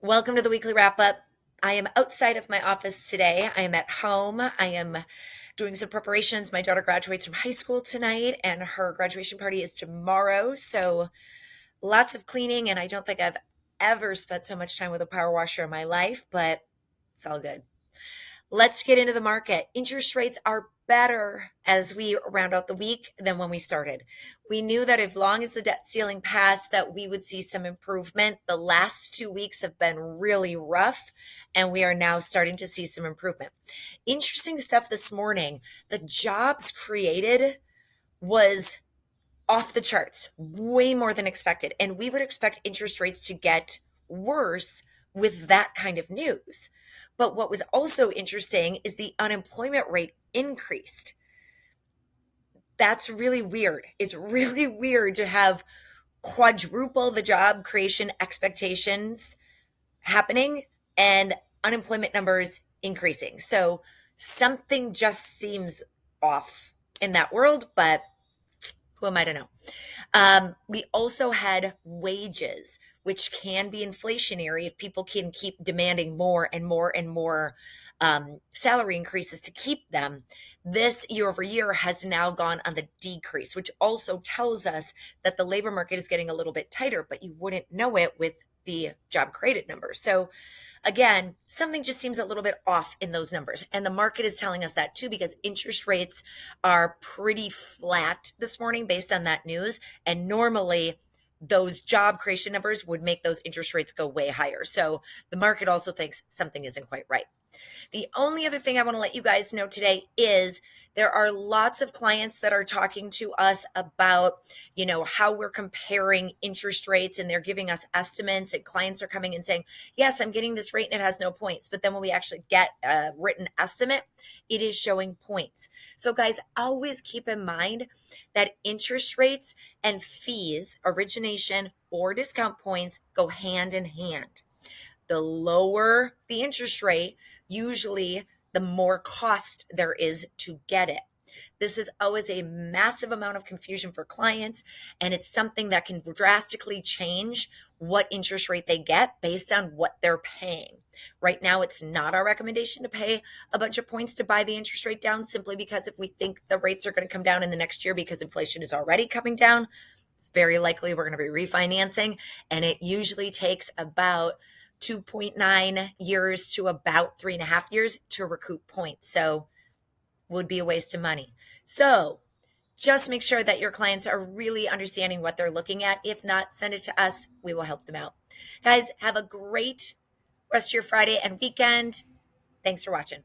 Welcome to the weekly wrap up. I am outside of my office today. I am at home. I am doing some preparations. My daughter graduates from high school tonight, and her graduation party is tomorrow. So lots of cleaning, and I don't think I've ever spent so much time with a power washer in my life, but it's all good. Let's get into the market. Interest rates are better as we round out the week than when we started. We knew that as long as the debt ceiling passed, that we would see some improvement. The last 2 weeks have been really rough, and we are now starting to see some improvement. Interesting stuff this morning. The jobs created was off the charts, way more than expected. And we would expect interest rates to get worse with that kind of news. But what was also interesting is the unemployment rate increased. That's really weird. It's really weird to have quadruple the job creation expectations happening and unemployment numbers increasing. So something just seems off in that world, but who am I to know? We also had wages, which can be inflationary if people can keep demanding more and more and more salary increases to keep them. This year over year has now gone on the decrease, which also tells us that the labor market is getting a little bit tighter, but you wouldn't know it with the job created numbers. So again, something just seems a little bit off in those numbers. And the market is telling us that too, because interest rates are pretty flat this morning based on that news. And normally, those job creation numbers would make those interest rates go way higher. So the market also thinks something isn't quite right. The only other thing I want to let you guys know today is there are lots of clients that are talking to us about, how we're comparing interest rates, and they're giving us estimates, and clients are coming and saying, yes, I'm getting this rate and it has no points. But then when we actually get a written estimate, it is showing points. So guys, always keep in mind that interest rates and fees, origination or discount points, go hand in hand. The lower the interest rate, usually the more cost there is to get it. This is always a massive amount of confusion for clients, and it's something that can drastically change what interest rate they get based on what they're paying. Right now, it's not our recommendation to pay a bunch of points to buy the interest rate down, simply because if we think the rates are going to come down in the next year because inflation is already coming down, it's very likely we're going to be refinancing, and it usually takes about 2.9 years to about 3.5 years to recoup points. So would be a waste of money. So just make sure that your clients are really understanding what they're looking at. If not, send it to us. We will help them out. Guys, have a great rest of your Friday and weekend. Thanks for watching.